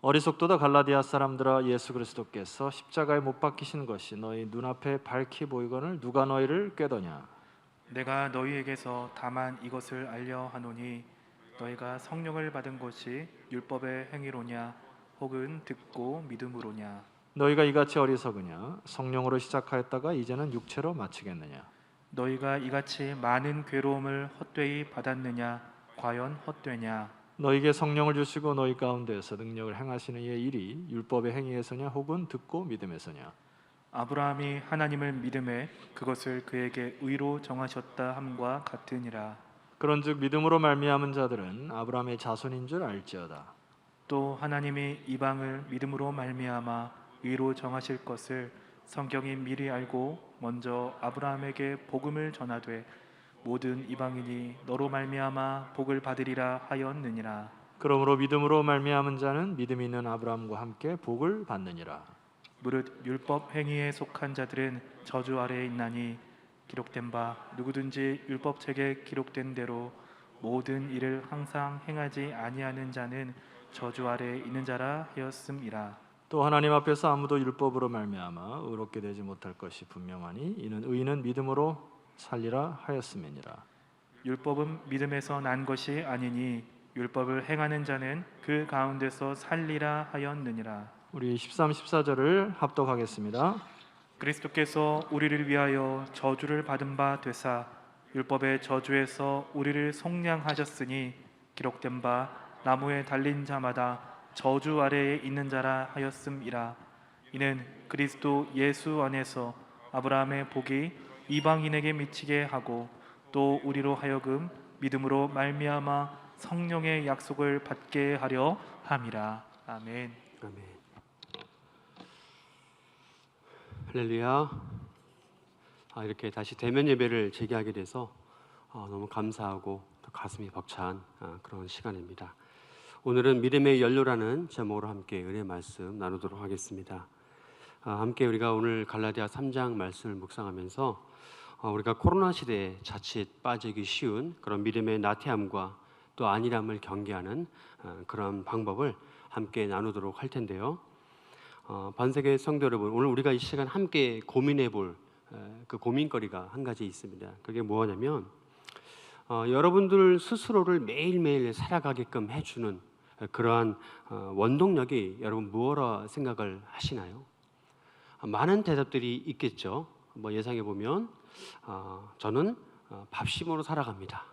어리석도다 갈라디아 사람들아, 예수 그리스도께서 십자가에 못 박히신 것이 너희 눈앞에 밝히 보이거늘 누가 너희를 꾀더냐. 내가 너희에게서 다만 이것을 알려 하노니 너희가 성령을 받은 것이 율법의 행위로냐 혹은 듣고 믿음으로냐. 너희가 이같이 어리석으냐. 성령으로 시작하였다가 이제는 육체로 마치겠느냐. 너희가 이같이 많은 괴로움을 헛되이 받았느냐 과연 헛되냐. 너희에게 성령을 주시고 너희 가운데에서 능력을 행하시는 이의 일이 율법의 행위에서냐 혹은 듣고 믿음에서냐. 아브라함이 하나님을 믿음에 그것을 그에게 의로 정하셨다 함과 같으니라. 그런즉 믿음으로 말미암은 자들은 아브라함의 자손인 줄 알지어다. 또 하나님이 이방을 믿음으로 말미암아 의로 정하실 것을 성경이 미리 알고 먼저 아브라함에게 복음을 전하되 모든 이방인이 너로 말미암아 복을 받으리라 하였느니라. 그러므로 믿음으로 말미암은 자는 믿음이 있는 아브라함과 함께 복을 받느니라. 무릇 율법 행위에 속한 자들은 저주 아래에 있나니 기록된 바 누구든지 율법 책에 기록된 대로 모든 일을 항상 행하지 아니하는 자는 저주 아래에 있는 자라 하였음이라. 또 하나님 앞에서 아무도 율법으로 말미암아 의롭게 되지 못할 것이 분명하니 이는 의인은 믿음으로 살리라 하였음이니라. 율법은 믿음에서 난 것이 아니니 율법을 행하는 자는 그 가운데서 살리라 하였느니라. 우리 13, 14절을 합독하겠습니다. 그리스도께서 우리를 위하여 저주를 받은 바 되사 율법의 저주에서 우리를 속량하셨으니 기록된 바 나무에 달린 자마다 저주 아래에 있는 자라 하였음이라. 이는 그리스도 예수 안에서 아브라함의 복이 이방인에게 미치게 하고 또 우리로 하여금 믿음으로 말미암아 성령의 약속을 받게 하려 함이라. 아멘. 아멘. 할렐루야. 이렇게 다시 대면 예배를 재개하게 돼서 너무 감사하고 또 가슴이 벅찬 그런 시간입니다. 오늘은 믿음의 연료라는 제목으로 함께 은혜 말씀 나누도록 하겠습니다. 함께 우리가 오늘 갈라디아 3장 말씀을 묵상하면서 우리가 코로나 시대에 자칫 빠지기 쉬운 그런 믿음의 나태함과 또 안일함을 경계하는 그런 방법을 함께 나누도록 할 텐데요. 반세계 성도 여러분, 오늘 우리가 이 시간 함께 고민해 볼 그 고민거리가 한 가지 있습니다. 그게 뭐냐면 여러분들 스스로를 매일매일 살아가게끔 해주는 그러한 원동력이 여러분 무엇라 생각을 하시나요? 많은 대답들이 있겠죠. 뭐 예상해 보면 저는 밥심으로 살아갑니다.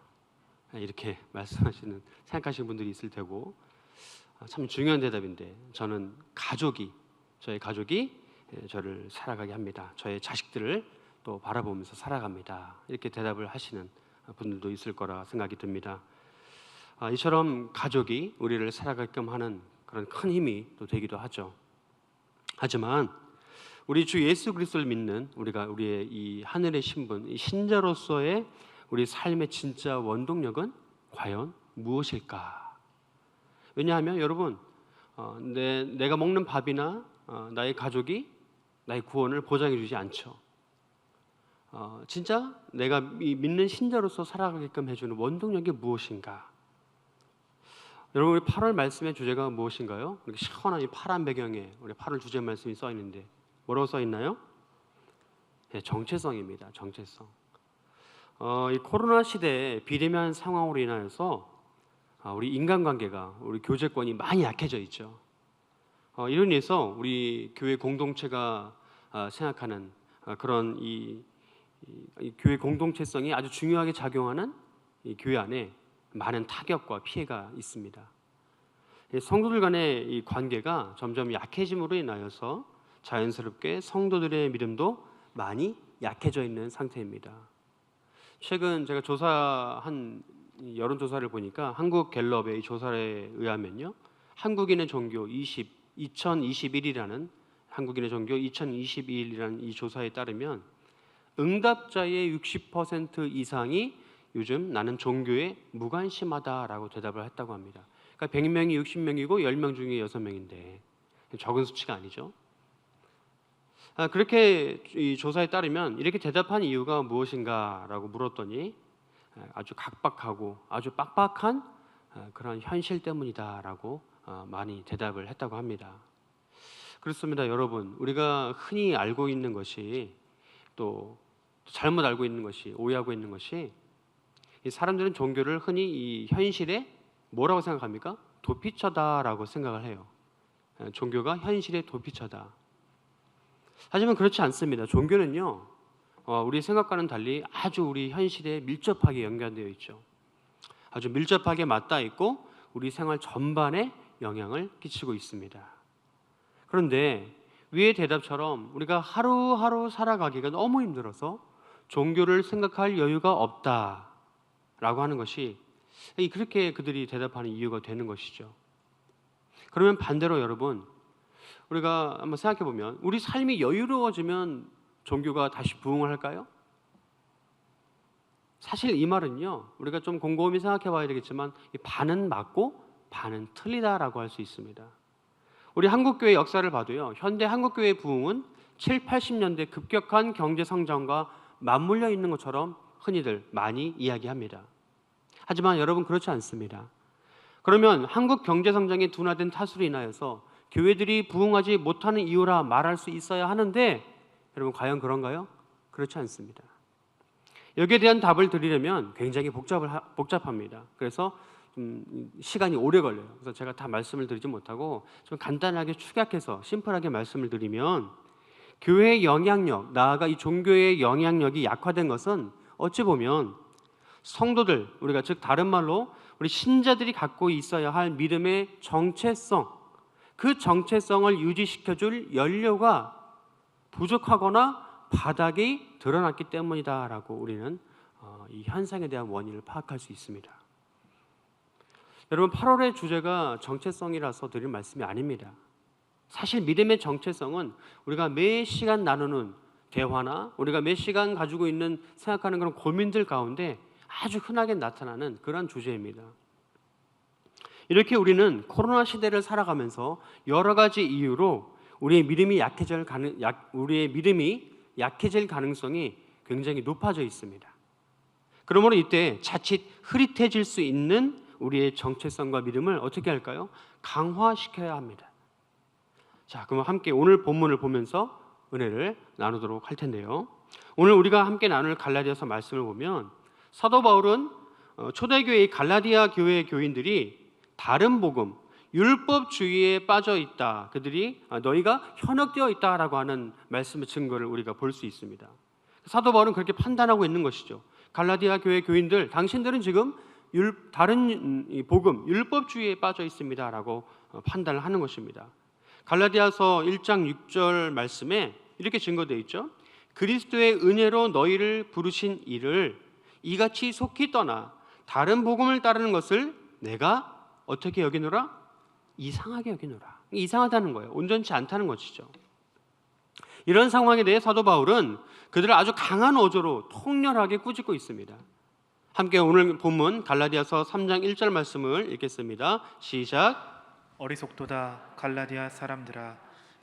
이렇게 말씀하시는 생각하시는 분들이 있을 테고, 참 중요한 대답인데 저는 저의 가족이 저를 살아가게 합니다. 저의 자식들을 또 바라보면서 살아갑니다. 이렇게 대답을 하시는 분들도 있을 거라 생각이 듭니다. 이처럼 가족이 우리를 살아가게끔 하는 그런 큰 힘이 또 되기도 하죠. 하지만 우리 주 예수 그리스도를 믿는 우리의 이 하늘의 신분, 이 신자로서의 우리 삶의 진짜 원동력은 과연 무엇일까? 왜냐하면 여러분, 내가 먹는 밥이나 나의 가족이 나의 구원을 보장해 주지 않죠. 진짜 내가 믿는 신자로서 살아가게끔 해주는 원동력이 무엇인가? 여러분, 우리 8월 말씀의 주제가 무엇인가요? 이렇게 시원한 이 파란 배경에 우리 8월 주제 말씀이 써 있는데 뭐라고 써 있나요? 네, 정체성입니다. 정체성. 이 코로나 시대에 비대면 상황으로 인하여서 우리 인간관계가, 우리 교제권이 많이 약해져 있죠. 이런 일에서 우리 교회 공동체가 생각하는 그런 이 교회 공동체성이 아주 중요하게 작용하는 이 교회 안에 많은 타격과 피해가 있습니다. 성도들 간의 이 관계가 점점 약해짐으로 인하여서 자연스럽게 성도들의 믿음도 많이 약해져 있는 상태입니다. 최근 제가 여론조사를 보니까 한국갤럽의 조사에 의하면요, 한국인의 종교 2021이라는 한국인의 종교 2021이라는 이 조사에 따르면 응답자의 60% 이상이 요즘 나는 종교에 무관심하다라고 대답을 했다고 합니다. 그러니까 100명이 60명이고 10명 중에 6명인데 적은 수치가 아니죠. 그렇게 이 조사에 따르면 이렇게 대답한 이유가 무엇인가라고 물었더니 아주 각박하고 아주 빡빡한 그런 현실 때문이다라고 많이 대답을 했다고 합니다. 그렇습니다, 여러분. 우리가 흔히 알고 있는 것이 또 잘못 알고 있는 것이, 오해하고 있는 것이, 이 사람들은 종교를 흔히 이 현실에 뭐라고 생각합니까? 도피처다라고 생각을 해요. 종교가 현실의 도피처다. 하지만 그렇지 않습니다. 종교는요, 우리 생각과는 달리 아주 우리 현실에 밀접하게 연관되어 있죠. 아주 밀접하게 맞닿아 있고 우리 생활 전반에 영향을 끼치고 있습니다. 그런데 위의 대답처럼 우리가 하루하루 살아가기가 너무 힘들어서 종교를 생각할 여유가 없다라고 하는 것이 그렇게 그들이 대답하는 이유가 되는 것이죠. 그러면 반대로 여러분, 우리가 한번 생각해 보면 우리 삶이 여유로워지면 종교가 다시 부흥을 할까요? 사실 이 말은요, 우리가 좀 곰곰이 생각해 봐야 되겠지만 반은 맞고 반은 틀리다라고 할 수 있습니다. 우리 한국교회 역사를 봐도요, 현대 한국교회 부흥은 7, 80년대 급격한 경제 성장과 맞물려 있는 것처럼 흔히들 많이 이야기합니다. 하지만 여러분, 그렇지 않습니다. 그러면 한국 경제 성장이 둔화된 탓으로 인하여서 교회들이 부흥하지 못하는 이유라 말할 수 있어야 하는데, 여러분 과연 그런가요? 그렇지 않습니다. 여기에 대한 답을 드리려면 굉장히 복잡합니다. 그래서 시간이 오래 걸려요. 그래서 제가 다 말씀을 드리지 못하고 좀 간단하게 축약해서 심플하게 말씀을 드리면, 교회의 영향력, 나아가 이 종교의 영향력이 약화된 것은 어찌 보면 성도들, 우리가 즉 다른 말로 우리 신자들이 갖고 있어야 할 믿음의 정체성, 그 정체성을 유지시켜줄 연료가 부족하거나 바닥이 드러났기 때문이다라고 우리는 이 현상에 대한 원인을 파악할 수 있습니다. 여러분, 8월의 주제가 정체성이라서 드릴 말씀이 아닙니다. 사실 믿음의 정체성은 우리가 매 시간 나누는 대화나 우리가 매 시간 가지고 있는 생각하는 그런 고민들 가운데 아주 흔하게 나타나는 그런 주제입니다. 이렇게 우리는 코로나 시대를 살아가면서 여러 가지 이유로 우리의 믿음이 약해질 가능성이 굉장히 높아져 있습니다. 그러므로 이때 자칫 흐릿해질 수 있는 우리의 정체성과 믿음을 어떻게 할까요? 강화시켜야 합니다. 자, 그럼 함께 오늘 본문을 보면서 은혜를 나누도록 할 텐데요. 오늘 우리가 함께 나눌 갈라디아서 말씀을 보면 사도 바울은 초대교회의 갈라디아 교회의 교인들이 다른 복음, 율법주의에 빠져 있다, 그들이 너희가 현혹되어 있다라고 하는 말씀의 증거를 우리가 볼 수 있습니다. 사도 바울은 그렇게 판단하고 있는 것이죠. 갈라디아 교회 교인들, 당신들은 지금 다른 복음, 율법주의에 빠져 있습니다라고 판단을 하는 것입니다. 갈라디아서 1장 6절 말씀에 이렇게 증거되어 있죠. 그리스도의 은혜로 너희를 부르신 이를 이같이 속히 떠나 다른 복음을 따르는 것을 내가 어떻게 여기노라? 이상하게 여기노라. 이상하다는 거예요. 온전치 않다는 것이죠. 이런 상황에 대해 사도 바울은 그들을 아주 강한 어조로 통렬하게 꾸짖고 있습니다. 함께 오늘 본문 갈라디아서 3장 1절 말씀을 읽겠습니다. 시작. 어리석도다 갈라디아 사람들아,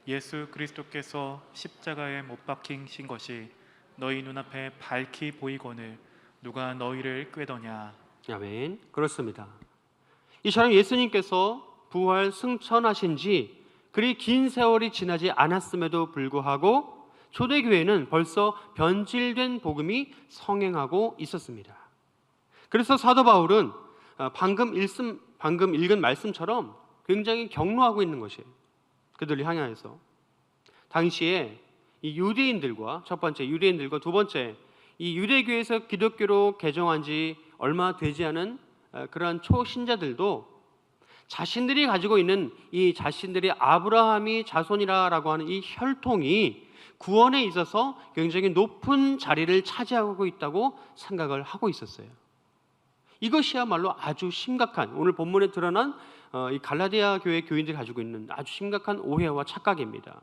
예수 그리스도께서 십자가에 못 박히신 것이 너희 눈앞에 밝히 보이거늘 누가 너희를 꾀더냐. 아멘. 그렇습니다. 이처럼 예수님께서 부활 승천하신 지 그리 긴 세월이 지나지 않았음에도 불구하고 초대교회는 벌써 변질된 복음이 성행하고 있었습니다. 그래서 사도 바울은 방금 읽은 말씀처럼 굉장히 격노하고 있는 것이에요. 그들을 향하여서 당시에 이 유대인들과 첫 번째 유대인들과 두 번째 이 유대교에서 기독교로 개종한 지 얼마 되지 않은 그러한 초신자들도 자신들이 가지고 있는 이 자신들이 아브라함이 자손이라고 하는 이 혈통이 구원에 있어서 굉장히 높은 자리를 차지하고 있다고 생각을 하고 있었어요. 이것이야말로 아주 심각한, 오늘 본문에 드러난 이 갈라디아 교회 교인들이 가지고 있는 아주 심각한 오해와 착각입니다.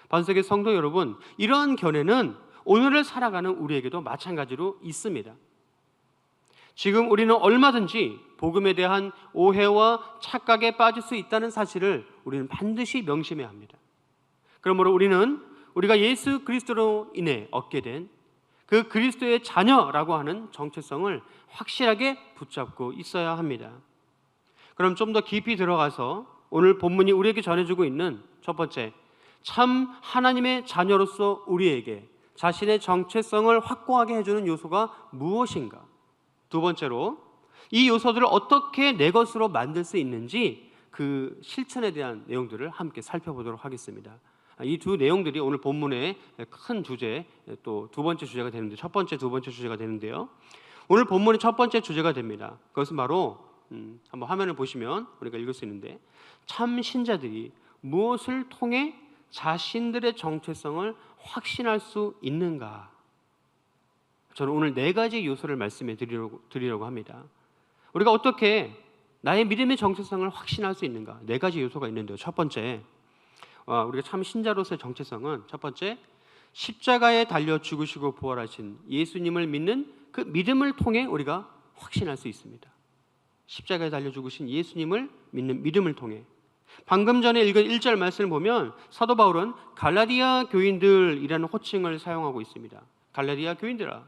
반석의 성도 여러분, 이러한 견해는 오늘을 살아가는 우리에게도 마찬가지로 있습니다. 지금 우리는 얼마든지 복음에 대한 오해와 착각에 빠질 수 있다는 사실을 우리는 반드시 명심해야 합니다. 그러므로 우리는 우리가 예수 그리스도로 인해 얻게 된 그 그리스도의 자녀라고 하는 정체성을 확실하게 붙잡고 있어야 합니다. 그럼 좀 더 깊이 들어가서 오늘 본문이 우리에게 전해주고 있는 첫 번째, 참 하나님의 자녀로서 우리에게 자신의 정체성을 확고하게 해주는 요소가 무엇인가? 두 번째로 이 요소들을 어떻게 내 것으로 만들 수 있는지 그 실천에 대한 내용들을 함께 살펴보도록 하겠습니다. 이 두 내용들이 오늘 본문의 큰 주제, 또 두 번째 주제가 되는데, 첫 번째, 두 번째 주제가 되는데요. 오늘 본문의 첫 번째 주제가 됩니다. 그것은 바로 한번 화면을 보시면 우리가 읽을 수 있는데, 참 신자들이 무엇을 통해 자신들의 정체성을 확신할 수 있는가? 저는 오늘 네 가지 요소를 말씀해 드리려고 합니다. 우리가 어떻게 나의 믿음의 정체성을 확신할 수 있는가? 네 가지 요소가 있는데요. 첫 번째, 우리가 참 신자로서의 정체성은 첫 번째, 십자가에 달려 죽으시고 부활하신 예수님을 믿는 그 믿음을 통해 우리가 확신할 수 있습니다. 십자가에 달려 죽으신 예수님을 믿는 믿음을 통해. 방금 전에 읽은 1절 말씀을 보면 사도 바울은 갈라디아 교인들이라는 호칭을 사용하고 있습니다. 갈라디아 교인들아.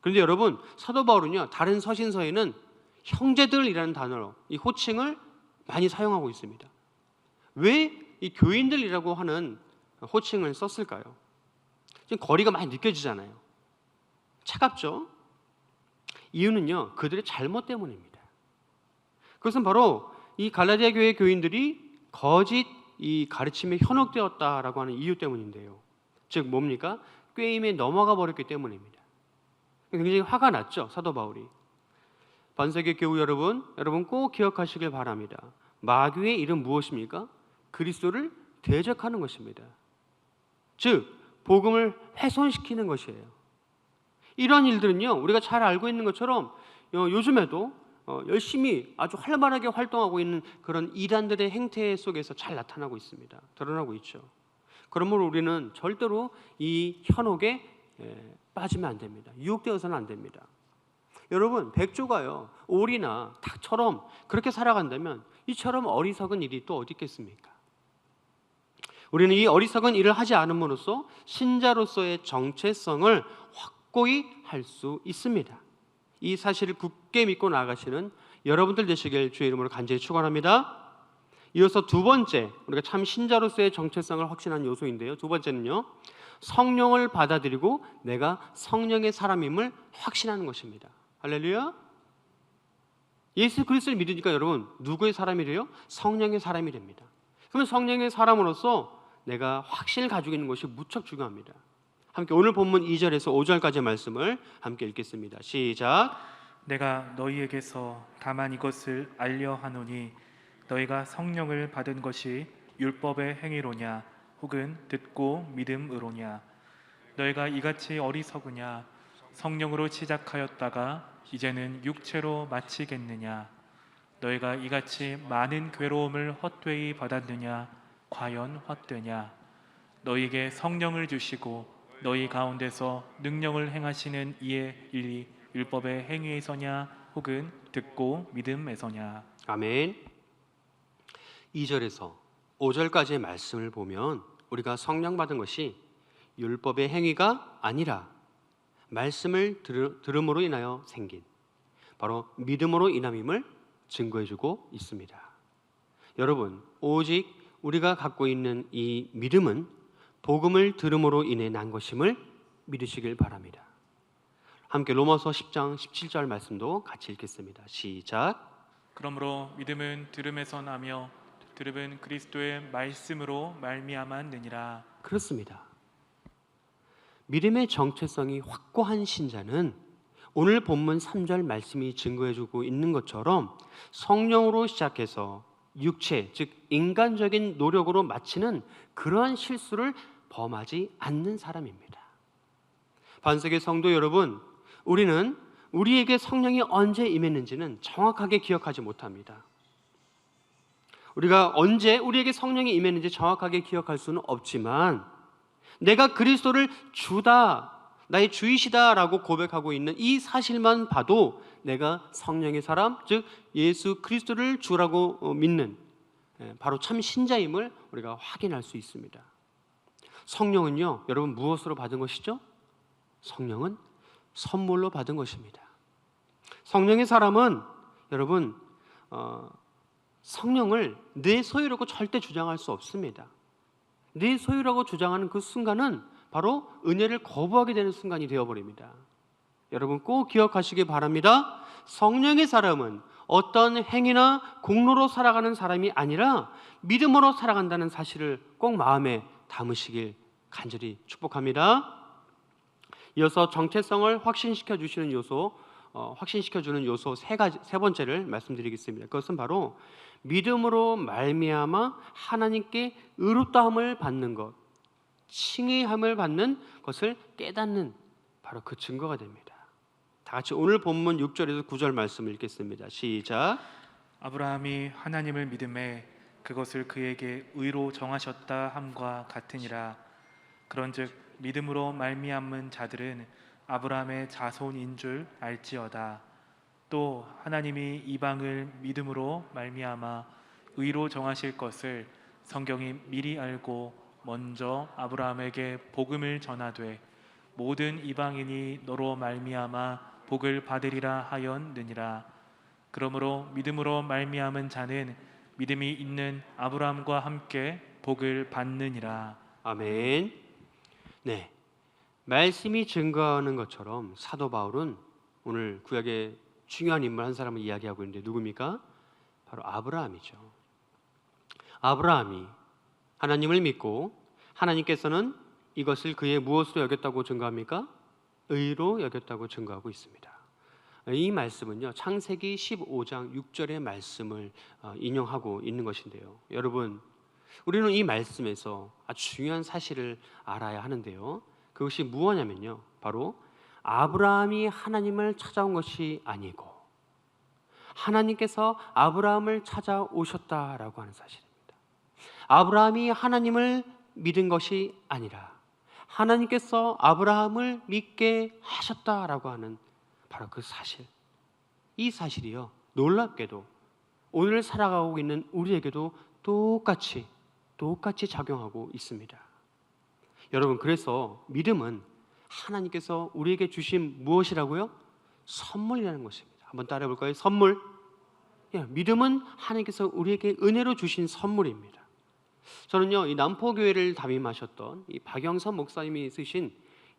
그런데 여러분, 사도 바울은요, 다른 서신서에는 형제들이라는 단어로 이 호칭을 많이 사용하고 있습니다. 왜 이 교인들이라고 하는 호칭을 썼을까요? 지금 거리가 많이 느껴지잖아요. 차갑죠? 이유는요, 그들의 잘못 때문입니다. 그것은 바로 이 갈라디아 교회 교인들이 거짓 이 가르침에 현혹되었다라고 하는 이유 때문인데요. 즉 뭡니까? 꾀임에 넘어가 버렸기 때문입니다. 굉장히 화가 났죠, 사도 바울이. 반세기 교우 여러분 꼭 기억하시길 바랍니다. 마귀의 일은 무엇입니까? 그리스도를 대적하는 것입니다. 즉 복음을 훼손시키는 것이에요. 이런 일들은요, 우리가 잘 알고 있는 것처럼 요즘에도 열심히 아주 활발하게 활동하고 있는 그런 이단들의 행태 속에서 잘 나타나고 있습니다. 드러나고 있죠. 그러므로 우리는 절대로 이 현혹에 빠지면 안 됩니다. 유혹되어서는 안 됩니다. 여러분, 백조가요, 오리나 닭처럼 그렇게 살아간다면 이처럼 어리석은 일이 또 어디 있겠습니까? 우리는 이 어리석은 일을 하지 않음으로써 신자로서의 정체성을 확고히 할 수 있습니다. 이 사실을 굳게 믿고 나아가시는 여러분들 되시길 주의 이름으로 간절히 축원합니다. 이어서 두 번째, 우리가 참 신자로서의 정체성을 확신한 요소인데요. 두 번째는요, 성령을 받아들이고 내가 성령의 사람임을 확신하는 것입니다. 할렐루야. 예수 그리스도를 믿으니까 여러분 누구의 사람이래요? 성령의 사람이 됩니다. 그러면 성령의 사람으로서 내가 확신을 가지고 있는 것이 무척 중요합니다. 함께 오늘 본문 2절에서 5절까지의 말씀을 함께 읽겠습니다. 시작. 내가 너희에게서 다만 이것을 알려 하노니 너희가 성령을 받은 것이 율법의 행위로냐 혹은 듣고 믿음으로냐. 너희가 이같이 어리석으냐. 성령으로 시작하였다가 이제는 육체로 마치겠느냐. 너희가 이같이 많은 괴로움을 헛되이 받았느냐. 과연 헛되냐. 너희에게 성령을 주시고 너희 가운데서 능력을 행하시는 이의 일이 율법의 행위에서냐 혹은 듣고 믿음에서냐. 아멘. 2절에서 5절까지의 말씀을 보면 우리가 성령 받은 것이 율법의 행위가 아니라 말씀을 들음으로 인하여 생긴 바로 믿음으로 인함임을 증거해주고 있습니다. 여러분, 오직 우리가 갖고 있는 이 믿음은 복음을 들음으로 인해 난 것임을 믿으시길 바랍니다. 함께 로마서 10장 17절 말씀도 같이 읽겠습니다. 시작. 그러므로 믿음은 들음에서 나며 들음은 그리스도의 말씀으로 말미암았느니라. 그렇습니다. 믿음의 정체성이 확고한 신자는 오늘 본문 3절 말씀이 증거해주고 있는 것처럼 성령으로 시작해서 육체, 즉 인간적인 노력으로 마치는 그러한 실수를 범하지 않는 사람입니다. 반석의 성도 여러분, 우리는 우리에게 성령이 언제 임했는지는 정확하게 기억하지 못합니다. 우리가 언제 우리에게 성령이 임했는지 정확하게 기억할 수는 없지만 내가 그리스도를 주다, 나의 주이시다라고 고백하고 있는 이 사실만 봐도 내가 성령의 사람, 즉 예수 그리스도를 주라고 믿는 바로 참 신자임을 우리가 확인할 수 있습니다. 성령은요, 여러분 무엇으로 받은 것이죠? 성령은 선물로 받은 것입니다. 성령의 사람은 여러분 성령을 내 소유라고 절대 주장할 수 없습니다. 내 소유라고 주장하는 그 순간은 바로 은혜를 거부하게 되는 순간이 되어버립니다. 여러분 꼭 기억하시기 바랍니다. 성령의 사람은 어떤 행위나 공로로 살아가는 사람이 아니라 믿음으로 살아간다는 사실을 꼭 마음에 담으시길 간절히 축복합니다. 이어서 정체성을 확신시켜 주는 요소 세 번째를 말씀드리겠습니다. 그것은 바로 믿음으로 말미암아 하나님께 의롭다함을 받는 것, 칭의함을 받는 것을 깨닫는 바로 그 증거가 됩니다. 다 같이 오늘 본문 6절에서 9절 말씀을 읽겠습니다. 시작. 아브라함이 하나님을 믿음에 그것을 그에게 의로 정하셨다 함과 같으니라. 그런즉 믿음으로 말미암은 자들은 아브라함의 자손인 줄 알지어다. 또 하나님이 이방을 믿음으로 말미암아 의로 정하실 것을 성경이 미리 알고 먼저 아브라함에게 복음을 전하되 모든 이방인이 너로 말미암아 복을 받으리라 하였느니라. 그러므로 믿음으로 말미암은 자는 믿음이 있는 아브라함과 함께 복을 받느니라. 아멘. 네, 말씀이 증거하는 것처럼 사도 바울은 오늘 구약의 중요한 인물 한 사람을 이야기하고 있는데 누굽니까? 바로 아브라함이죠. 아브라함이 하나님을 믿고 하나님께서는 이것을 그의 무엇으로 여겼다고 증거합니까? 의로 여겼다고 증거하고 있습니다. 이 말씀은요, 창세기 15장 6절의 말씀을 인용하고 있는 것인데요. 여러분, 우리는 이 말씀에서 아주 중요한 사실을 알아야 하는데요. 그것이 무엇이냐면요, 바로 아브라함이 하나님을 찾아온 것이 아니고 하나님께서 아브라함을 찾아오셨다라고 하는 사실입니다. 아브라함이 하나님을 믿은 것이 아니라 하나님께서 아브라함을 믿게 하셨다라고 하는 바로 그 사실. 이 사실이요, 놀랍게도 오늘 살아가고 있는 우리에게도 똑같이 작용하고 있습니다. 여러분, 그래서 믿음은 하나님께서 우리에게 주신 무엇이라고요? 선물이라는 것입니다. 한번 따라해 볼까요? 선물. 믿음은 하나님께서 우리에게 은혜로 주신 선물입니다. 저는요, 이 남포교회를 담임하셨던 이 박영선 목사님이 쓰신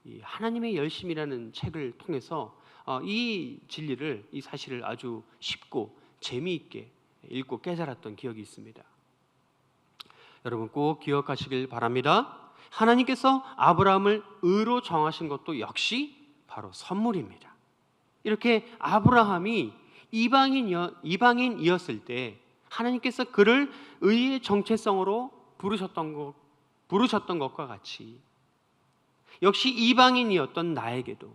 이 하나님의 열심이라는 책을 통해서 이 진리를, 이 사실을 아주 쉽고 재미있게 읽고 깨달았던 기억이 있습니다. 여러분 꼭 기억하시길 바랍니다. 하나님께서 아브라함을 의로 정하신 것도 역시 바로 선물입니다. 이렇게 아브라함이 이방인이었을 때 하나님께서 그를 의의 정체성으로 부르셨던 것과 같이 역시 이방인이었던 나에게도,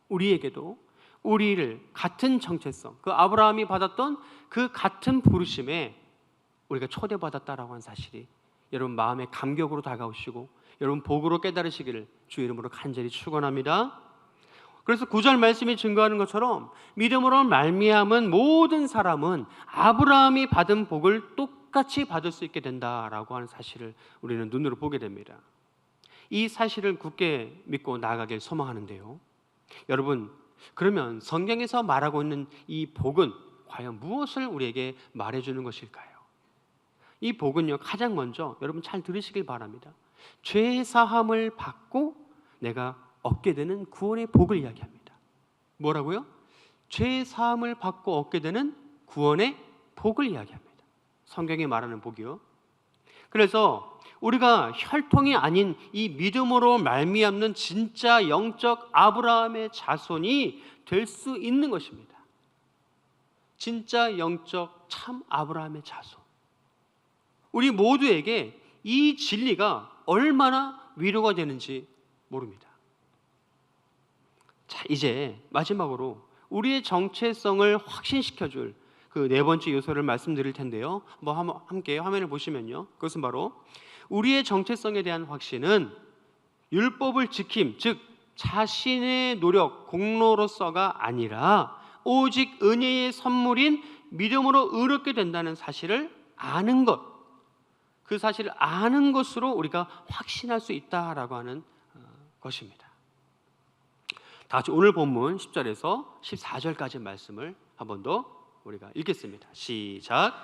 우리에게도 우리를 같은 정체성, 그 아브라함이 받았던 그 같은 부르심에 우리가 초대받았다라고 하는 사실이 여러분 마음의 감격으로 다가오시고 여러분 복으로 깨달으시기를 주 이름으로 간절히 축원합니다. 그래서 9절 말씀이 증거하는 것처럼 믿음으로 말미암은 모든 사람은 아브라함이 받은 복을 똑같이 받을 수 있게 된다라고 하는 사실을 우리는 눈으로 보게 됩니다. 이 사실을 굳게 믿고 나아가길 소망하는데요. 여러분, 그러면 성경에서 말하고 있는 이 복은 과연 무엇을 우리에게 말해주는 것일까요? 이 복은요, 가장 먼저 여러분 잘 들으시길 바랍니다. 죄 사함을 받고 내가 얻게 되는 구원의 복을 이야기합니다. 뭐라고요? 죄 사함을 받고 얻게 되는 구원의 복을 이야기합니다. 성경이 말하는 복이요. 그래서 우리가 혈통이 아닌 이 믿음으로 말미암는 진짜 영적 아브라함의 자손이 될 수 있는 것입니다. 진짜 영적 참 아브라함의 자손. 우리 모두에게 이 진리가 얼마나 위로가 되는지 모릅니다. 자, 이제 마지막으로 우리의 정체성을 확신시켜줄 그 네 번째 요소를 말씀드릴 텐데요. 한번 함께 화면을 보시면요, 그것은 바로 우리의 정체성에 대한 확신은 율법을 지킴, 즉 자신의 노력, 공로로서가 아니라 오직 은혜의 선물인 믿음으로 의롭게 된다는 사실을 아는 것, 그 사실을 아는 것으로 우리가 확신할 수 있다라고 하는 것입니다. 다 같이 오늘 본문 10절에서 14절까지 말씀을 한 번 더 우리가 읽겠습니다. 시작.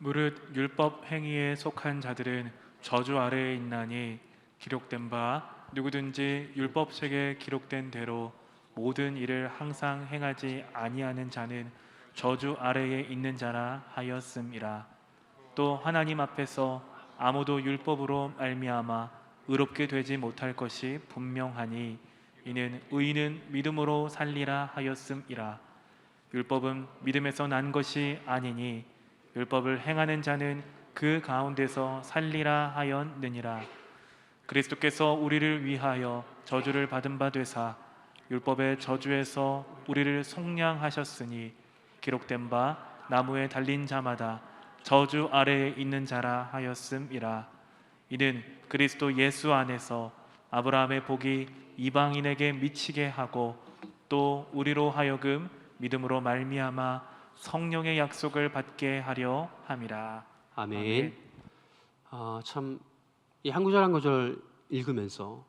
무릇 율법 행위에 속한 자들은 저주 아래에 있나니 기록된 바 누구든지 율법책에 기록된 대로 모든 일을 항상 행하지 아니하는 자는 저주 아래에 있는 자라 하였음이라. 또 하나님 앞에서 아무도 율법으로 말미암아 의롭게 되지 못할 것이 분명하니 이는 의인은 믿음으로 살리라 하였음이라. 율법은 믿음에서 난 것이 아니니 율법을 행하는 자는 그 가운데서 살리라 하였느니라. 그리스도께서 우리를 위하여 저주를 받은 바 되사 율법의 저주에서 우리를 속량하셨으니 기록된 바 나무에 달린 자마다 저주 아래에 있는 자라 하였음이라. 이는 그리스도 예수 안에서 아브라함의 복이 이방인에게 미치게 하고 또 우리로 하여금 믿음으로 말미암아 성령의 약속을 받게 하려 함이라. 아멘. 참 이 한 구절 한 구절 읽으면서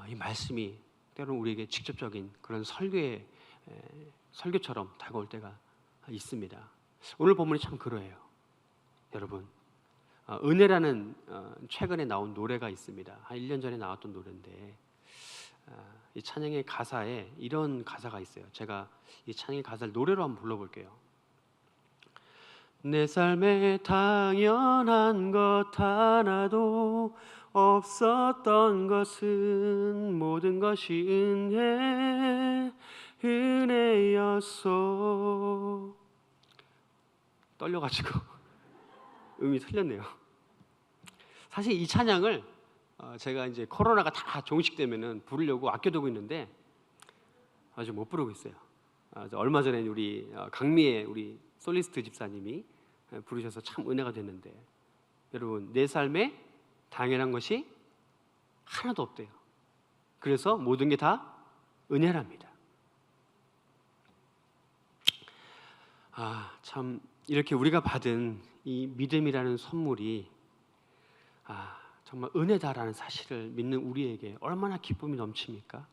이 말씀이 때로는 우리에게 직접적인 그런 설교처럼 다가올 때가 있습니다. 오늘 본문이 참 그러해요. 여러분, 은혜라는 최근에 나온 노래가 있습니다. 한 1년 전에 나왔던 노래인데 이 찬양의 가사에 이런 가사가 있어요. 제가 이 찬양의 가사를 노래로 한번 불러볼게요. 내 삶에 당연한 것 하나도 없었던 것은 모든 것이 은혜였소. 떨려가지고 음이 틀렸네요. 사실 이 찬양을 제가 이제 코로나가 다 종식되면은 부르려고 아껴두고 있는데 아직 못 부르고 있어요. 얼마 전에 우리 강미애 우리 솔리스트 집사님이 부르셔서 참 은혜가 됐는데, 여러분 내 삶에 당연한 것이 하나도 없대요. 그래서 모든 게 다 은혜랍니다. 참 이렇게 우리가 받은 이 믿음이라는 선물이 정말 은혜다라는 사실을 믿는 우리에게 얼마나 기쁨이 넘칩니까?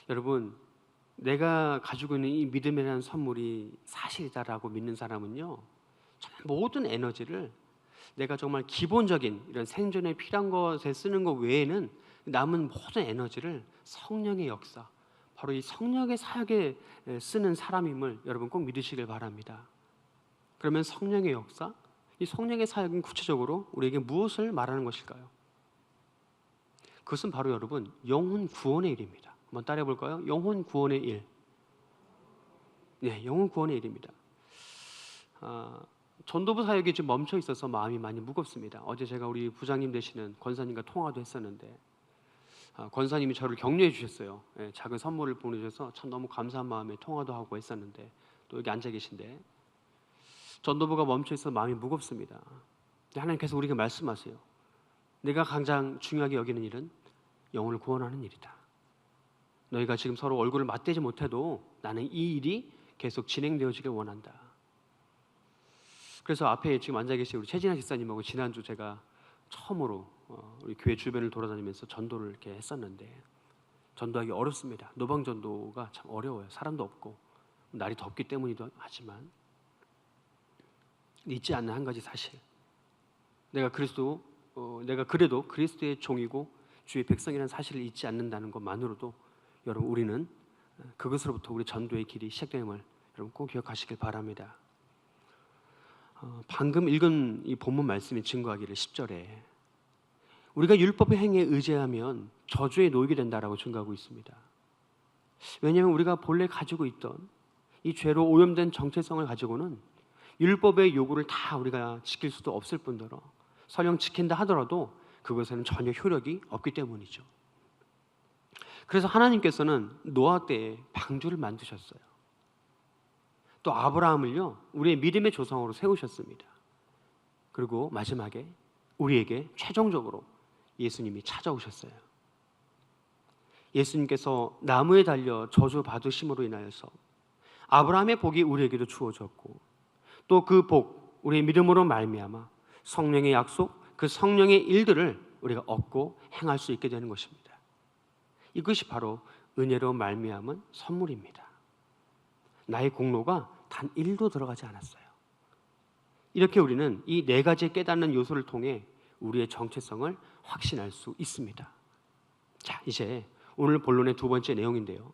여러분, 내가 가지고 있는 이 믿음이라는 선물이 사실이다라고 믿는 사람은요, 정말 모든 에너지를 내가 정말 기본적인 이런 생존에 필요한 것에 쓰는 것 외에는 남은 모든 에너지를 성령의 역사, 바로 이 성령의 사역에 쓰는 사람임을 여러분 꼭 믿으시길 바랍니다. 그러면 성령의 역사, 이 성령의 사역은 구체적으로 우리에게 무엇을 말하는 것일까요? 그것은 바로 여러분 영혼 구원의 일입니다. 한번 따라해 볼까요? 영혼 구원의 일. 네, 영혼 구원의 일입니다. 전도부 사역이 좀 멈춰 있어서 마음이 많이 무겁습니다. 어제 제가 우리 부장님 되시는 권사님과 통화도 했었는데 권사님이 저를 격려해 주셨어요. 작은 선물을 보내주셔서 참 너무 감사한 마음에 통화도 하고 했었는데, 또 여기 앉아 계신데 전도부가 멈춰 있어서 마음이 무겁습니다. 하나님께서 우리에게 말씀하세요. 내가 가장 중요하게 여기는 일은 영혼을 구원하는 일이다. 너희가 지금 서로 얼굴을 맞대지 못해도 나는 이 일이 계속 진행되어지길 원한다. 그래서 앞에 지금 앉아 계신 우리 최진아 집사님하고 지난주 제가 처음으로 우리 교회 주변을 돌아다니면서 전도를 이렇게 했었는데, 전도하기 어렵습니다. 노방 전도가 참 어려워요. 사람도 없고 날이 덥기 때문이기도 하지만 잊지 않는 한 가지 사실, 내가 그래도 그리스도의 종이고 주의 백성이라는 사실을 잊지 않는다는 것만으로도 여러분 우리는 그것으로부터 우리 전도의 길이 시작됨을 여러분 꼭 기억하시길 바랍니다. 방금 읽은 이 본문 말씀이 증거하기를 10절에 우리가 율법의 행위에 의지하면 저주에 놓이게 된다라고 증거하고 있습니다. 왜냐하면 우리가 본래 가지고 있던 이 죄로 오염된 정체성을 가지고는 율법의 요구를 다 우리가 지킬 수도 없을 뿐더러 설령 지킨다 하더라도 그것에는 전혀 효력이 없기 때문이죠. 그래서 하나님께서는 노아 때에 방주를 만드셨어요. 또 아브라함을요, 우리의 믿음의 조상으로 세우셨습니다. 그리고 마지막에 우리에게 최종적으로 예수님이 찾아오셨어요. 예수님께서 나무에 달려 저주 받으심으로 인하여서 아브라함의 복이 우리에게도 주어졌고, 또 그 복, 우리의 믿음으로 말미암아 성령의 약속, 그 성령의 일들을 우리가 얻고 행할 수 있게 되는 것입니다. 이것이 바로 은혜로 말미암은 선물입니다. 나의 공로가 단 1도 들어가지 않았어요. 이렇게 우리는 이 네 가지의 깨닫는 요소를 통해 우리의 정체성을 확신할 수 있습니다. 자, 이제 오늘 본론의 두 번째 내용인데요.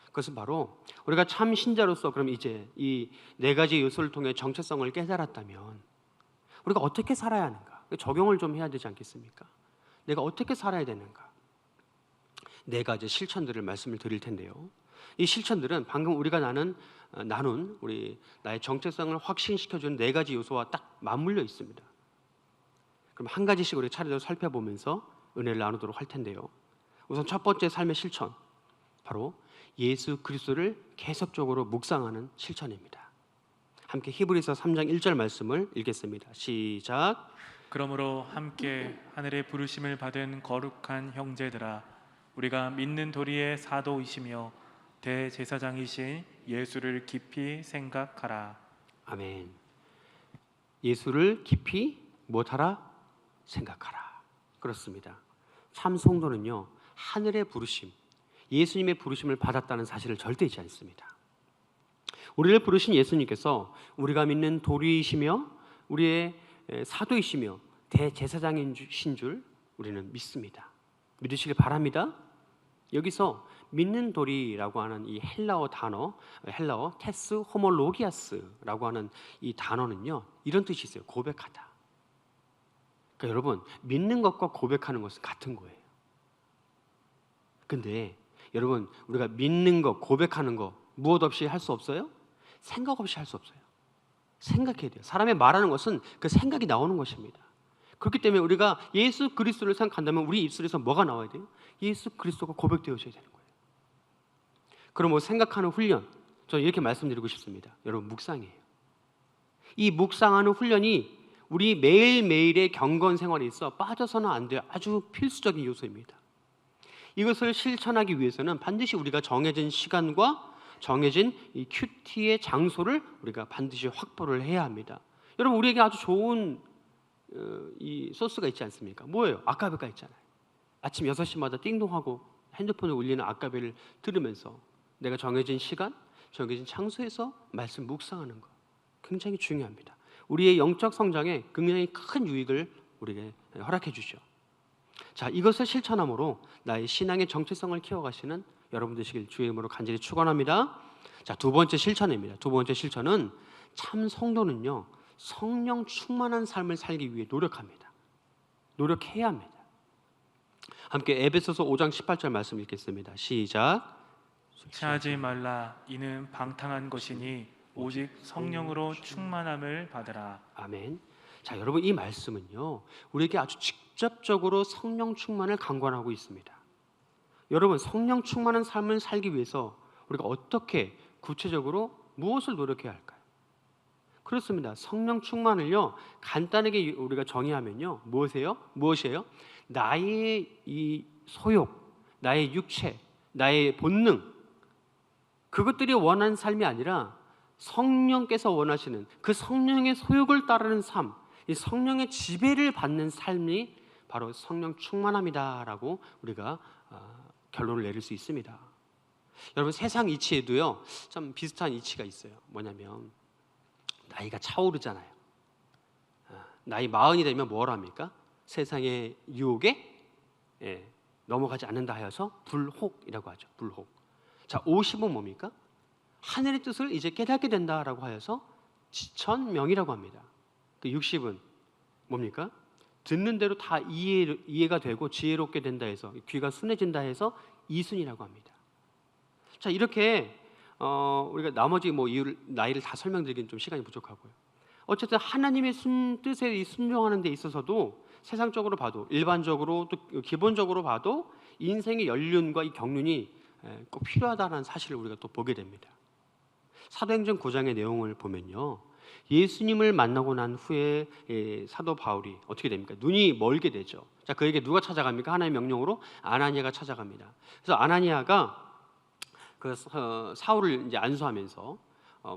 그것은 바로 우리가 참 신자로서 그럼 이제 이 네 가지 요소를 통해 정체성을 깨달았다면 우리가 어떻게 살아야 하는가? 적용을 좀 해야 되지 않겠습니까? 내가 어떻게 살아야 되는가? 네 가지 실천들을 말씀을 드릴 텐데요. 이 실천들은 방금 우리가 나눈 우리 나의 정체성을 확신시켜주는 네 가지 요소와 딱 맞물려 있습니다. 그럼 한 가지씩 우리 차례대로 살펴보면서 은혜를 나누도록 할 텐데요. 우선 첫 번째 삶의 실천, 바로 예수 그리스도를 계속적으로 묵상하는 실천입니다. 함께 히브리서 3장 1절 말씀을 읽겠습니다. 시작. 그러므로 함께 하늘의 부르심을 받은 거룩한 형제들아, 우리가 믿는 도리의 사도이시며 대제사장이신 예수를 깊이 생각하라. 아멘. 예수를 깊이 무엇하라? 생각하라. 그렇습니다. 참 성도는요, 하늘의 부르심, 예수님의 부르심을 받았다는 사실을 절대 잊지 않습니다. 우리를 부르신 예수님께서 우리가 믿는 도리이시며 우리의 사도이시며 대제사장이신 줄 우리는 믿습니다. 믿으시길 바랍니다. 여기서 믿는 도리라고 하는 이 헬라어 테스 호몰로기아스라고 하는 이 단어는요, 이런 뜻이 있어요. 고백하다. 그러니까 여러분, 믿는 것과 고백하는 것은 같은 거예요. 근데 여러분, 우리가 믿는 것, 고백하는 것 무엇 없이 할 수 없어요? 생각 없이 할 수 없어요. 생각해야 돼요. 사람의 말하는 것은 그 생각이 나오는 것입니다. 그렇기 때문에 우리가 예수 그리스도를 생각한다면 우리 입술에서 뭐가 나와야 돼요? 예수 그리스도가 고백되어져야 되는 거예요. 그럼 뭐 생각하는 훈련, 저는 이렇게 말씀드리고 싶습니다. 여러분, 묵상이에요. 이 묵상하는 훈련이 우리 매일매일의 경건 생활에 있어 빠져서는 안 돼요. 아주 필수적인 요소입니다. 이것을 실천하기 위해서는 반드시 우리가 정해진 시간과 정해진 이 큐티의 장소를 우리가 반드시 확보를 해야 합니다. 여러분, 우리에게 아주 좋은 이 소스가 있지 않습니까? 뭐예요? 아까베가 있잖아요. 아침 6시마다 띵동하고 핸드폰에 울리는 아까베를 들으면서 내가 정해진 시간, 정해진 장소에서 말씀 묵상하는 것 굉장히 중요합니다. 우리의 영적 성장에 굉장히 큰 유익을 우리에게 허락해 주죠. 자, 이것을 실천함으로 나의 신앙의 정체성을 키워가시는 여러분 되시길 주의 이름으로 간절히 축원합니다. 자, 두 번째 실천입니다. 두 번째 실천은 참 성도는요, 성령 충만한 삶을 살기 위해 노력합니다. 노력해야 합니다. 함께 에베소서 5장 18절 말씀 읽겠습니다. 시작. 체하지 말라. 이는 방탕한 것이니 오직 성령으로 충만함을 받으라. 아멘. 자, 여러분, 이 말씀은요, 우리에게 아주 직접적으로 성령 충만을 강권하고 있습니다. 여러분, 성령 충만한 삶을 살기 위해서 우리가 어떻게 구체적으로 무엇을 노력해야 할까요? 그렇습니다. 성령 충만을요, 간단하게 우리가 정의하면요, 무엇이에요? 나의 이 소욕, 나의 육체, 나의 본능, 그것들이 원하는 삶이 아니라 성령께서 원하시는 그 성령의 소욕을 따르는 삶, 이 성령의 지배를 받는 삶이 바로 성령 충만함이다라고 우리가 결론을 내릴 수 있습니다. 여러분, 세상 이치에도요, 참 비슷한 이치가 있어요. 뭐냐면 나이가 차오르잖아요. 나이 40이 되면 뭘 합니까? 세상의 유혹에 넘어가지 않는다 하여서 불혹이라고 하죠. 불혹. 자, 50은 뭡니까? 하늘의 뜻을 이제 깨닫게 된다라고 하여서 지천명이라고 합니다. 그 60은 뭡니까? 듣는 대로 다 이해가 되고 지혜롭게 된다 해서, 귀가 순해진다 해서 이순이라고 합니다. 자, 이렇게 우리가 나머지 나이를 다 설명드리기는 좀 시간이 부족하고요. 어쨌든 하나님의 뜻에 순종하는 데 있어서도 세상적으로 봐도, 일반적으로 또 기본적으로 봐도 인생의 연륜과 이 경륜이 꼭 필요하다는 사실을 우리가 또 보게 됩니다. 사도행전 9장의 내용을 보면요, 예수님을 만나고 난 후에 사도 바울이 어떻게 됩니까? 눈이 멀게 되죠. 자, 그에게 누가 찾아갑니까? 하나님의 명령으로 아나니아가 찾아갑니다. 그래서 아나니아가 그 사울을 이제 안수하면서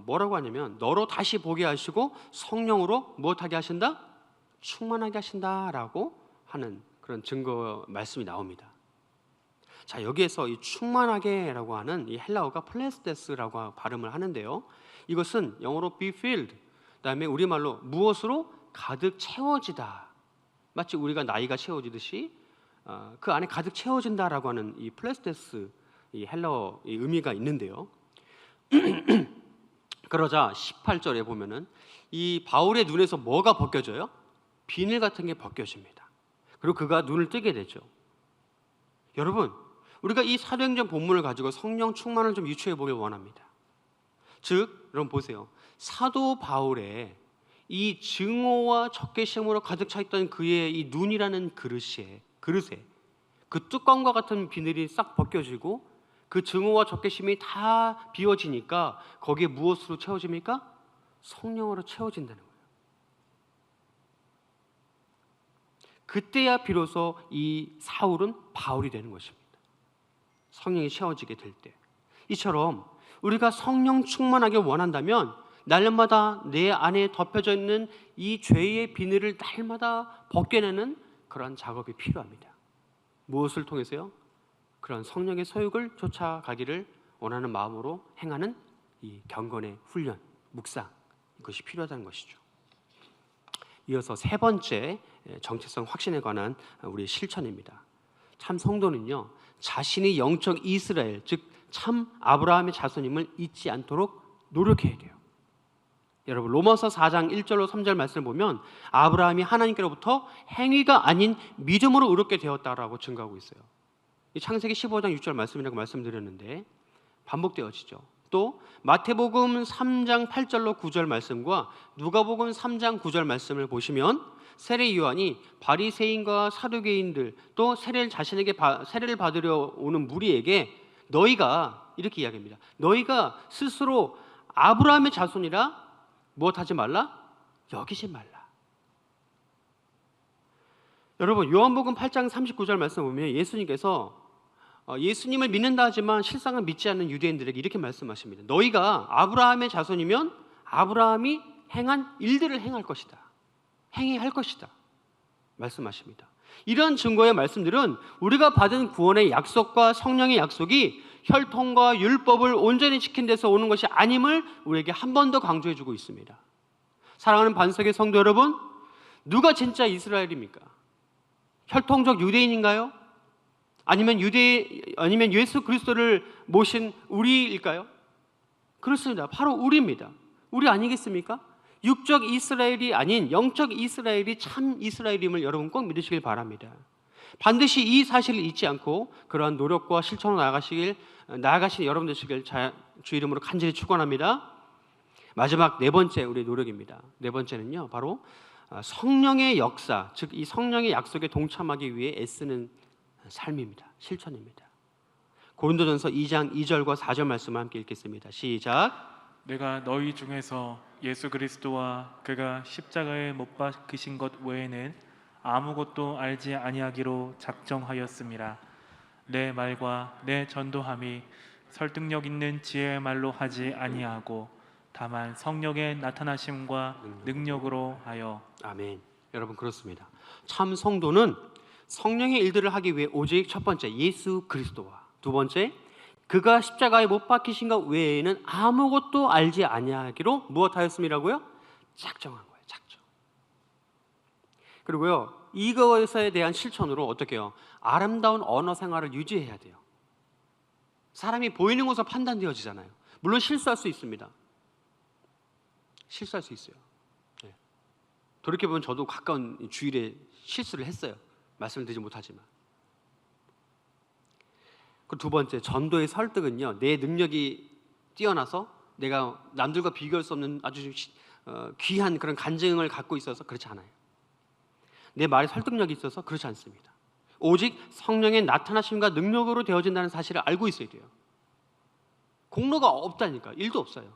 뭐라고 하냐면, 너로 다시 보게 하시고 성령으로 무엇하게 하신다? 충만하게 하신다라고 하는 그런 증거 말씀이 나옵니다. 자, 여기에서 이 충만하게라고 하는 이 헬라어가 플레스데스라고 발음을 하는데요, 이것은 영어로 be filled, 그다음에 우리말로 무엇으로 가득 채워지다. 마치 우리가 나이가 채워지듯이 그 안에 가득 채워진다라고 하는 이 플레스테스 이 헬라어 이 의미가 있는데요. 그러자 18절에 보면은 이 바울의 눈에서 뭐가 벗겨져요? 비늘 같은 게 벗겨집니다. 그리고 그가 눈을 뜨게 되죠. 여러분, 우리가 이 사도행전 본문을 가지고 성령 충만을 좀 유추해 보길 원합니다. 즉, 여러분 보세요. 사도 바울의 이 증오와 적개심으로 가득 차 있던 그의 이 눈이라는 그릇에 그 뚜껑과 같은 비늘이 싹 벗겨지고 그 증오와 적개심이 다 비워지니까 거기에 무엇으로 채워집니까? 성령으로 채워진다는 거예요. 그때야 비로소 이 사울은 바울이 되는 것입니다. 성령이 채워지게 될 때. 이처럼 우리가 성령 충만하게 원한다면 날마다 내 안에 덮여져 있는 이 죄의 비늘을 날마다 벗겨내는 그러한 작업이 필요합니다. 무엇을 통해서요? 그런 성령의 소욕을 쫓아가기를 원하는 마음으로 행하는 이 경건의 훈련, 묵상, 이것이 필요하다는 것이죠. 이어서 세 번째 정체성 확신에 관한 우리의 실천입니다. 참 성도는요, 자신이 영적 이스라엘, 즉 참 아브라함의 자손임을 잊지 않도록 노력해야 돼요. 여러분, 로마서 4장 1절로 3절 말씀을 보면 아브라함이 하나님께로부터 행위가 아닌 믿음으로 의롭게 되었다라고 증거하고 있어요. 이 창세기 15장 6절 말씀이라고 말씀드렸는데 반복되어지죠. 또 마태복음 3장 8절로 9절 말씀과 누가복음 3장 9절 말씀을 보시면 세례 요한이 바리새인과 사두개인들 또 세례를 받으려 오는 무리에게 너희가 이렇게 이야기합니다. 너희가 스스로 아브라함의 자손이라 무엇하지 말라? 여기지 말라. 여러분, 요한복음 8장 39절 말씀 보면 예수님께서 예수님을 믿는다 하지만 실상은 믿지 않는 유대인들에게 이렇게 말씀하십니다. 너희가 아브라함의 자손이면 아브라함이 행한 일들을 행할 것이다. 행해야 할 것이다. 말씀하십니다. 이런 증거의 말씀들은 우리가 받은 구원의 약속과 성령의 약속이 혈통과 율법을 온전히 지킨 데서 오는 것이 아님을 우리에게 한 번 더 강조해 주고 있습니다. 사랑하는 반석의 성도 여러분, 누가 진짜 이스라엘입니까? 혈통적 유대인인가요? 아니면 예수 그리스도를 모신 우리일까요? 그렇습니다. 바로 우리입니다. 우리 아니겠습니까? 육적 이스라엘이 아닌 영적 이스라엘이 참 이스라엘임을 여러분 꼭 믿으시길 바랍니다. 반드시 이 사실을 잊지 않고 그러한 노력과 실천으로 나아가시는 여러분 되시길 주 이름으로 간절히 축원합니다. 마지막 네 번째 우리의 노력입니다. 네 번째는요, 바로 성령의 역사, 즉 이 성령의 약속에 동참하기 위해 애쓰는 삶입니다. 실천입니다. 고린도전서 2장 2절과 4절 말씀을 함께 읽겠습니다. 시작. 내가 너희 중에서 예수 그리스도와 그가 십자가에 못 박히신 것 외에는 아무것도 알지 아니하기로 작정하였음이라. 내 말과 내 전도함이 설득력 있는 지혜의 말로 하지 아니하고 다만 성령의 나타나심과 능력으로 하여. 아멘. 여러분, 그렇습니다. 참 성도는 성령의 일들을 하기 위해 오직 첫 번째 예수 그리스도와 두 번째 그가 십자가에 못 박히신 것 외에는 아무것도 알지 아니하기로 무엇하였음이라고요? 작정한 거예요. 작정. 그리고요, 이것에 대한 실천으로 어떻게 해요? 아름다운 언어 생활을 유지해야 돼요. 사람이 보이는 것으로 판단되어지잖아요. 물론 실수할 수 있습니다. 실수할 수 있어요. 네. 돌이켜보면 저도 가까운 주일에 실수를 했어요. 말씀을 드리지 못하지만. 그 두 번째, 전도의 설득은요, 내 능력이 뛰어나서 내가 남들과 비교할 수 없는 아주 귀한 그런 간증을 갖고 있어서 그렇지 않아요. 내 말에 설득력이 있어서 그렇지 않습니다. 오직 성령의 나타나심과 능력으로 되어진다는 사실을 알고 있어야 돼요. 공로가 없다니까. 일도 없어요.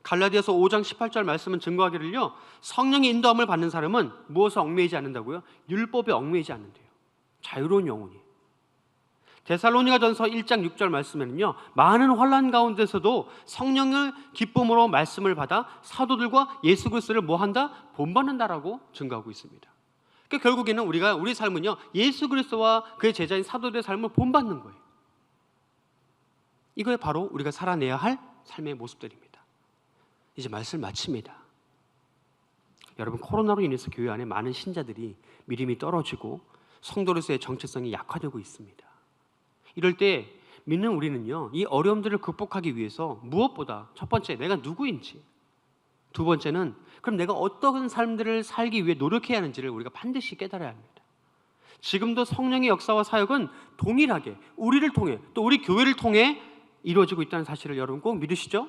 갈라디아서 5장 18절 말씀은 증거하기를요, 성령의 인도함을 받는 사람은 무엇에 얽매이지 않는다고요? 율법에 얽매이지 않는데요. 자유로운 영혼이. 데살로니가전서 1장 6절 말씀에는요, 많은 환난 가운데서도 성령을 기쁨으로 말씀을 받아 사도들과 예수 그리스도를 뭐한다? 본받는다라고 증거하고 있습니다. 그러니까 결국에는 우리 삶은요, 예수 그리스도와 그의 제자인 사도들의 삶을 본받는 거예요. 이거에 바로 우리가 살아내야 할 삶의 모습들입니다. 이제 말씀을 마칩니다. 여러분, 코로나로 인해서 교회 안에 많은 신자들이 믿음이 떨어지고 성도로서의 정체성이 약화되고 있습니다. 이럴 때 믿는 우리는요, 이 어려움들을 극복하기 위해서 무엇보다 첫 번째, 내가 누구인지, 두 번째는 그럼 내가 어떤 삶들을 살기 위해 노력해야 하는지를 우리가 반드시 깨달아야 합니다. 지금도 성령의 역사와 사역은 동일하게 우리를 통해, 또 우리 교회를 통해 이루어지고 있다는 사실을 여러분 꼭 믿으시죠?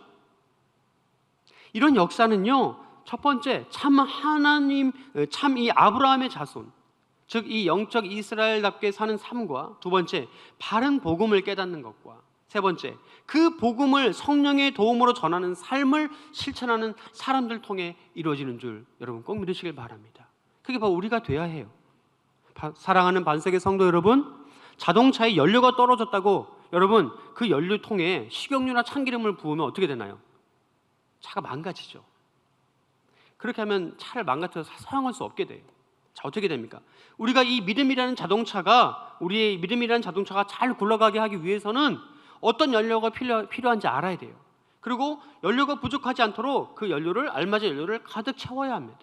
이런 역사는요, 첫 번째, 참 하나님, 참 이 아브라함의 자손, 즉 이 영적 이스라엘답게 사는 삶과, 두 번째, 바른 복음을 깨닫는 것과, 세 번째, 그 복음을 성령의 도움으로 전하는 삶을 실천하는 사람들 통해 이루어지는 줄 여러분 꼭 믿으시길 바랍니다. 그게 바로 우리가 돼야 해요. 사랑하는 반석의 성도 여러분, 자동차에 연료가 떨어졌다고 여러분 그 연료통에 식용유나 참기름을 부으면 어떻게 되나요? 차가 망가지죠. 그렇게 하면 차를 망가뜨려서 사용할 수 없게 돼요. 자, 어떻게 됩니까? 우리가 이 믿음이라는 자동차가, 우리의 믿음이라는 자동차가 잘 굴러가게 하기 위해서는 어떤 연료가 필요한지 알아야 돼요. 그리고 연료가 부족하지 않도록 그 연료를, 알맞은 연료를 가득 채워야 합니다.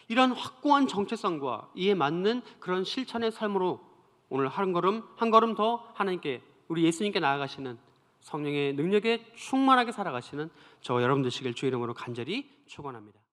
이런 확고한 정체성과 이에 맞는 그런 실천의 삶으로 오늘 한 걸음 더 하나님께, 우리 예수님께 나아가시는 성령의 능력에 충만하게 살아가시는 저와 여러분 되시길 주의 이름으로 간절히 축원합니다.